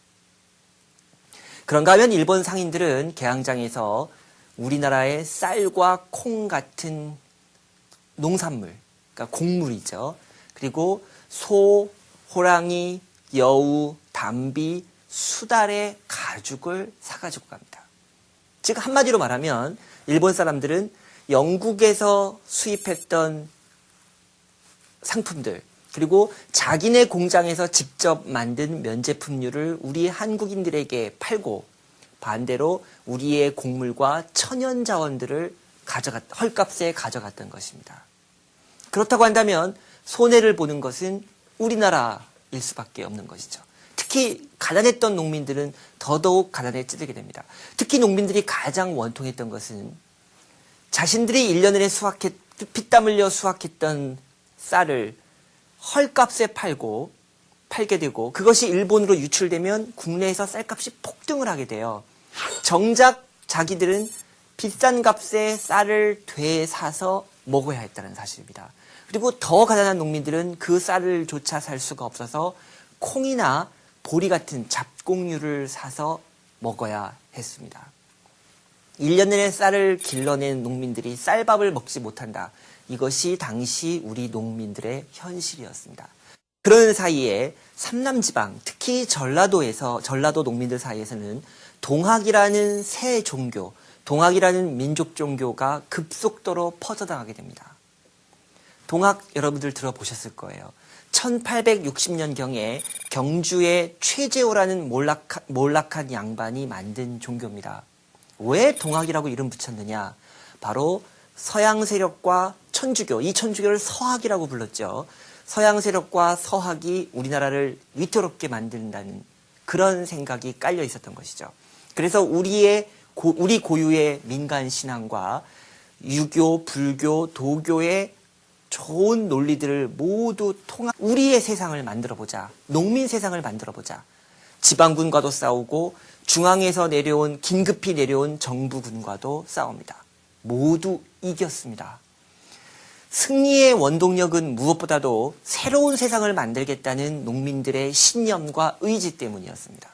그런가 하면 일본 상인들은 개항장에서 우리나라의 쌀과 콩 같은 농산물, 그러니까 곡물이죠. 그리고 소, 호랑이, 여우, 담비, 수달의 가죽을 사가지고 갑니다. 즉 한마디로 말하면 일본 사람들은 영국에서 수입했던 상품들, 그리고 자기네 공장에서 직접 만든 면제품류를 우리 한국인들에게 팔고 반대로 우리의 곡물과 천연자원들을 헐값에 가져갔던 것입니다. 그렇다고 한다면 손해를 보는 것은 우리나라일 수밖에 없는 것이죠. 특히 가난했던 농민들은 더더욱 가난에 찌들게 됩니다. 특히 농민들이 가장 원통했던 것은 자신들이 1년 내내 피땀 흘려 수확했던 쌀을 헐값에 팔게 되고 그것이 일본으로 유출되면 국내에서 쌀값이 폭등을 하게 돼요. 정작 자기들은 비싼 값에 쌀을 되사서 먹어야 했다는 사실입니다. 그리고 더 가난한 농민들은 그 쌀을 조차 살 수가 없어서 콩이나 보리 같은 잡곡류를 사서 먹어야 했습니다. 1년 내내 쌀을 길러낸 농민들이 쌀밥을 먹지 못한다. 이것이 당시 우리 농민들의 현실이었습니다. 그런 사이에 삼남지방, 특히 전라도 농민들 사이에서는 동학이라는 새 종교, 동학이라는 민족 종교가 급속도로 퍼져나가게 됩니다. 동학 여러분들 들어보셨을 거예요. 1860년경에 경주의 최재호라는 몰락한 양반이 만든 종교입니다. 왜 동학이라고 이름 붙였느냐? 바로 서양 세력과 천주교, 이 천주교를 서학이라고 불렀죠. 서양 세력과 서학이 우리나라를 위태롭게 만든다는 그런 생각이 깔려 있었던 것이죠. 그래서 우리 고유의 민간 신앙과 유교, 불교, 도교의 좋은 논리들을 모두 우리의 세상을 만들어보자. 농민 세상을 만들어보자. 지방군과도 싸우고 중앙에서 긴급히 내려온 정부군과도 싸웁니다. 모두 이겼습니다. 승리의 원동력은 무엇보다도 새로운 세상을 만들겠다는 농민들의 신념과 의지 때문이었습니다.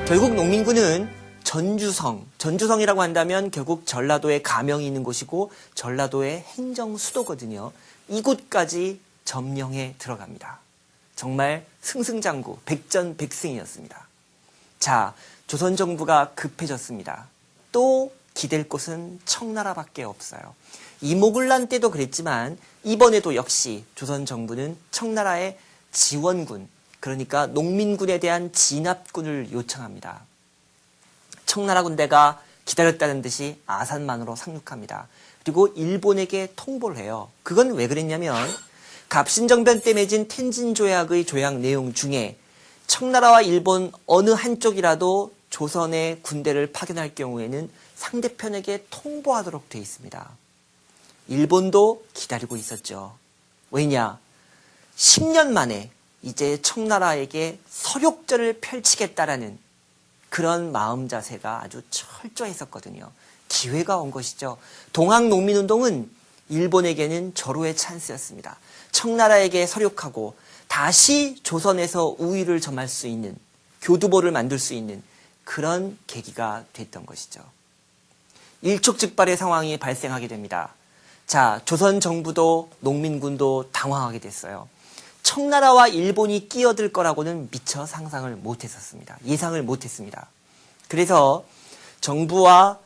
결국 농민군은 전주성이라고 한다면 결국 전라도에 가명이 있는 곳이고 전라도의 행정 수도거든요. 이곳까지 점령해 들어갑니다. 정말 승승장구, 백전백승이었습니다. 자, 조선 정부가 급해졌습니다. 또 기댈 곳은 청나라밖에 없어요. 이모군란 때도 그랬지만 이번에도 역시 조선 정부는 청나라의 지원군, 그러니까 농민군에 대한 진압군을 요청합니다. 청나라 군대가 기다렸다는 듯이 아산만으로 상륙합니다. 그리고 일본에게 통보를 해요. 그건 왜 그랬냐면 갑신정변 때 맺은 텐진조약의 조약 내용 중에 청나라와 일본 어느 한쪽이라도 조선의 군대를 파견할 경우에는 상대편에게 통보하도록 되어 있습니다. 일본도 기다리고 있었죠. 왜냐? 10년 만에 이제 청나라에게 서욕전을 펼치겠다라는 그런 마음 자세가 아주 철저했었거든요. 기회가 온 것이죠. 동학농민운동은 일본에게는 절호의 찬스였습니다. 청나라에게 서욕하고 다시 조선에서 우위를 점할 수 있는, 교두보를 만들 수 있는 그런 계기가 됐던 것이죠. 일촉즉발의 상황이 발생하게 됩니다. 자, 조선 정부도 농민군도 당황하게 됐어요. 청나라와 일본이 끼어들 거라고는 미처 상상을 못했었습니다. 예상을 못했습니다. 그래서 정부와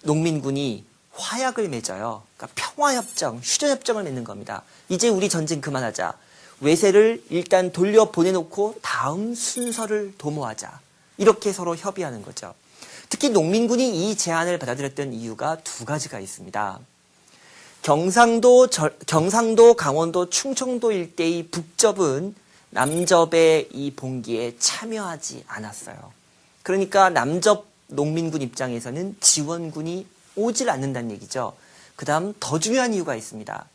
농민군이 화약을 맺어요. 그러니까 평화협정, 휴전협정을 맺는 겁니다. 이제 우리 전쟁 그만하자. 외세를 일단 돌려보내놓고 다음 순서를 도모하자. 이렇게 서로 협의하는 거죠. 특히 농민군이 이 제안을 받아들였던 이유가 두 가지가 있습니다. 경상도, 강원도, 충청도 일대의 북접은 남접의 이 봉기에 참여하지 않았어요. 그러니까 남접 농민군 입장에서는 지원군이 오질 않는다는 얘기죠. 그 다음 더 중요한 이유가 있습니다.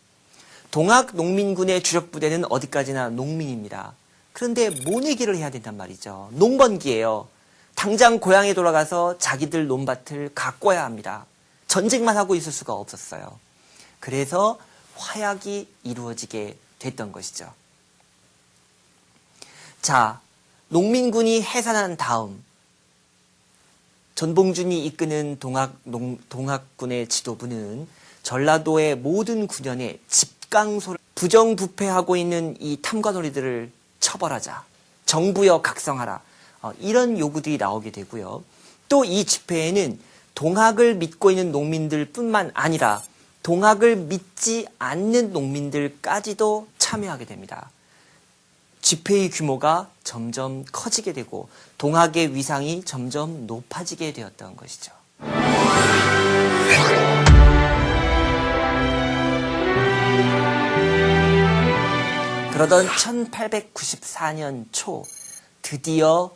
동학 농민군의 주력 부대는 어디까지나 농민입니다. 그런데 모내기를 해야 된단 말이죠. 농번기예요. 당장 고향에 돌아가서 자기들 논밭을 가꿔야 합니다. 전쟁만 하고 있을 수가 없었어요. 그래서 화약이 이루어지게 됐던 것이죠. 자, 농민군이 해산한 다음 전봉준이 이끄는 동학군의 지도부는 전라도의 모든 군현에 집강소를 부정부패하고 있는 이 탐관오리들을 처벌하자. 정부여 각성하라. 이런 요구들이 나오게 되고요. 또 이 집회에는 동학을 믿고 있는 농민들뿐만 아니라 동학을 믿지 않는 농민들까지도 참여하게 됩니다. 집회의 규모가 점점 커지게 되고 동학의 위상이 점점 높아지게 되었던 것이죠. 그러던 1894년 초 드디어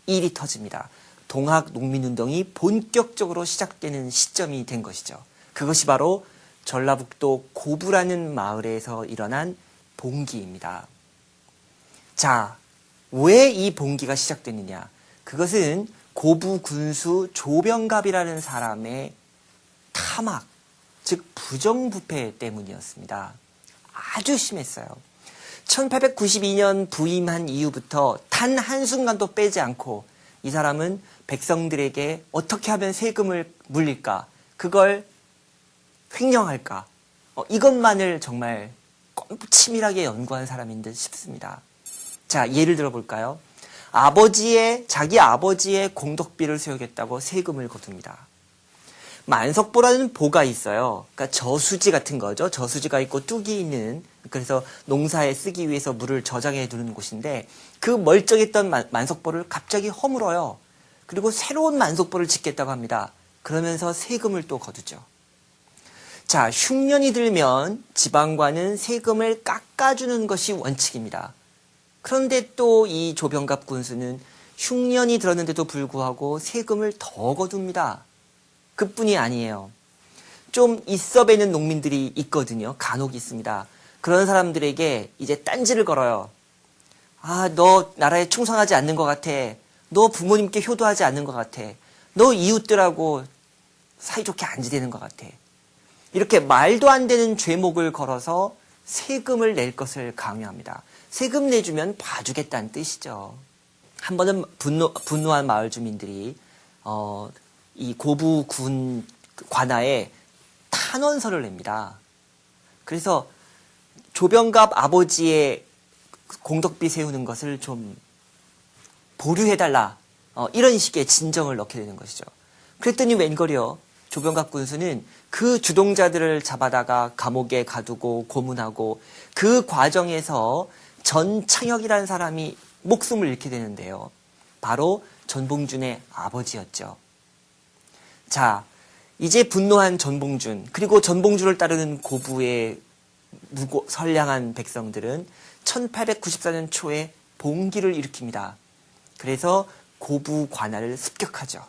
일이 터집니다. 동학 농민운동이 본격적으로 시작되는 시점이 된 것이죠. 그것이 바로 전라북도 고부라는 마을에서 일어난 봉기입니다. 자, 왜 이 봉기가 시작됐느냐? 그것은 고부 군수 조병갑이라는 사람의 타막, 즉 부정부패 때문이었습니다. 아주 심했어요. 1892년 부임한 이후부터 단 한순간도 빼지 않고 이 사람은 백성들에게 어떻게 하면 세금을 물릴까? 그걸 횡령할까? 이것만을 정말 치밀하게 연구한 사람인 듯 싶습니다. 자, 예를 들어 볼까요? 자기 아버지의 공덕비를 세우겠다고 세금을 거둡니다. 만석보라는 보가 있어요. 그러니까 저수지 같은 거죠. 저수지가 있고 뚝이 있는, 그래서 농사에 쓰기 위해서 물을 저장해 두는 곳인데 그 멀쩡했던 만석보를 갑자기 허물어요. 그리고 새로운 만석보를 짓겠다고 합니다. 그러면서 세금을 또 거두죠. 자, 흉년이 들면 지방관은 세금을 깎아주는 것이 원칙입니다. 그런데 또 이 조병갑 군수는 흉년이 들었는데도 불구하고 세금을 더 거둡니다. 그뿐이 아니에요. 좀 있어 뵈는 농민들이 있거든요. 간혹 있습니다. 그런 사람들에게 이제 딴지를 걸어요. 아, 너 나라에 충성하지 않는 것 같아. 너 부모님께 효도하지 않는 것 같아. 너 이웃들하고 사이좋게 안 지내는 것 같아. 이렇게 말도 안 되는 죄목을 걸어서 세금을 낼 것을 강요합니다. 세금 내주면 봐주겠다는 뜻이죠. 한 번은 분노한 마을 주민들이 이 고부 군 관아에 탄원서를 냅니다. 그래서 조병갑 아버지의 공덕비 세우는 것을 좀 보류해달라, 이런 식의 진정을 넣게 되는 것이죠. 그랬더니 웬걸요, 조병갑 군수는 그 주동자들을 잡아다가 감옥에 가두고 고문하고 그 과정에서 전창혁이라는 사람이 목숨을 잃게 되는데요. 바로 전봉준의 아버지였죠. 자, 이제 분노한 전봉준, 그리고 전봉준을 따르는 고부의 선량한 백성들은 1894년 초에 봉기를 일으킵니다. 그래서 고부 관아를 습격하죠.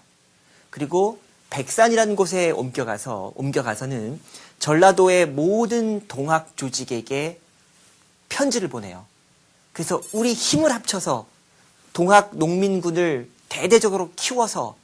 그리고 백산이라는 곳에 옮겨가서는 전라도의 모든 동학 조직에게 편지를 보내요. 그래서 우리 힘을 합쳐서 동학 농민군을 대대적으로 키워서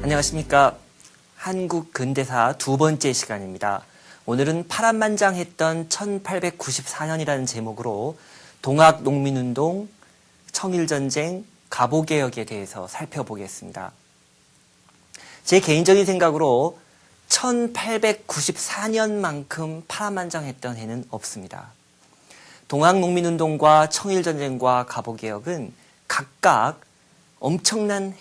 안녕하십니까. 한국 근대사 두 번째 시간입니다. 오늘은 파란만장했던 1894년이라는 제목으로 동학 농민운동, 청일전쟁, 갑오개혁에 대해서 살펴보겠습니다. 제 개인적인 생각으로 1894년만큼 파란만장했던 해는 없습니다. 동학 농민운동과 청일전쟁과 갑오개혁은 각각 엄청난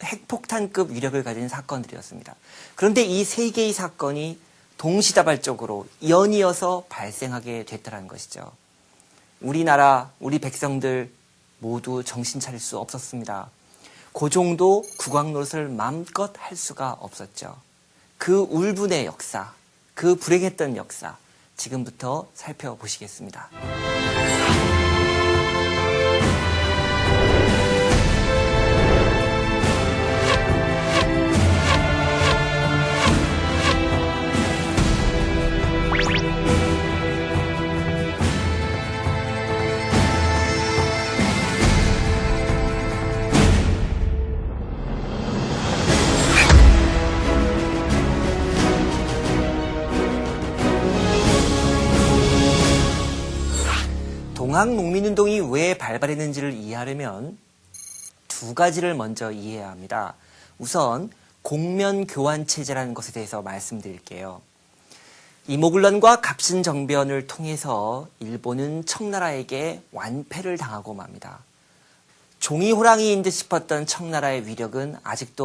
핵폭탄급 위력을 가진 사건들이었습니다. 그런데 이 세 개의 사건이 동시다발적으로 연이어서 발생하게 됐다는 것이죠. 우리나라, 우리 백성들 모두 정신 차릴 수 없었습니다. 그 정도 국왕 노릇을 마음껏 할 수가 없었죠. 그 울분의 역사, 그 불행했던 역사, 지금부터 살펴보시겠습니다. 동학 농민운동이 왜 발발했는지를 이해하려면 두 가지를 먼저 이해해야 합니다. 우선 공면교환체제라는 것에 대해서 말씀드릴게요. 이모군란과 갑신정변을 통해서 일본은 청나라에게 완패를 당하고 맙니다. 종이 호랑이인 듯 싶었던 청나라의 위력은 아직도